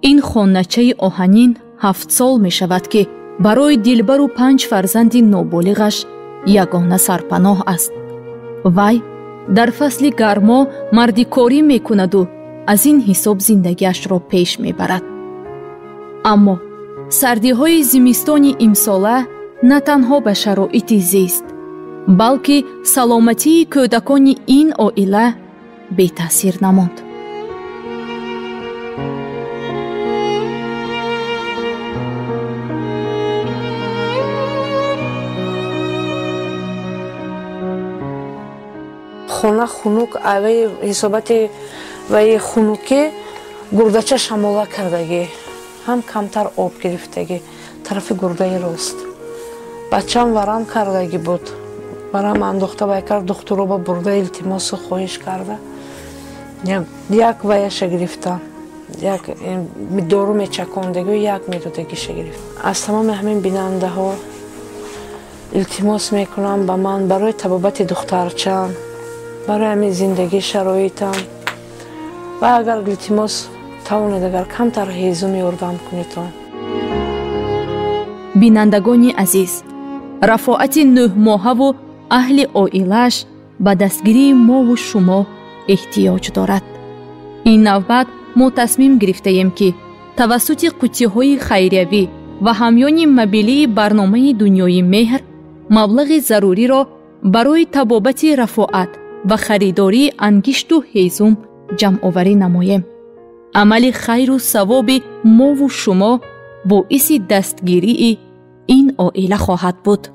این خانچه آهنین 7 سال می شود که برای دلبر و 5 فرزند نوبالغش یگانه سرپناه است. وی در فصل گرما مردی کاری می کند و از این حساب زندگیش را پیش می برد. اما سردی های زمستان امساله نه تنها به شرایط زیست بلکه سلامتی کودکان این عائله بی تاثیر نماند. خونه خنک اوی حسابت و خنکی گردچه شماله کردگی هم کمتر آب گرفتگی طرف گرده راست بچم ورم کردگی بود ورم انداخته بایکر دخترو با برده التماس خواهش کرده یک ویش گرفتم یک دارو میچکاندگی و یک میدودگیش گرفت. از تمام همین بیننده ها التماس میکنم به من برای طبابت دخترچم برای همین زندگی شرایطم و اگر التماس توانید اگر کمتر هیزم یاردم کنیتون. بینندگانی عزیز، رفاعت 9 ماهه و اهل عائله‌اش به دستگیری ما و شما احتیاج دارد. این نوبت ما تصمیم گرفته ایم که توسط قوطی‌های خیریوی و همیان مبیلی برنامه دنیای مهر مبلغ ضروری را برای تبابت رفاعت و خریداری انگشت و هیزم جمع آوری نماییم. عمل خیر و ثواب ما و شما باعث دستگیری این عائله خواهد بود.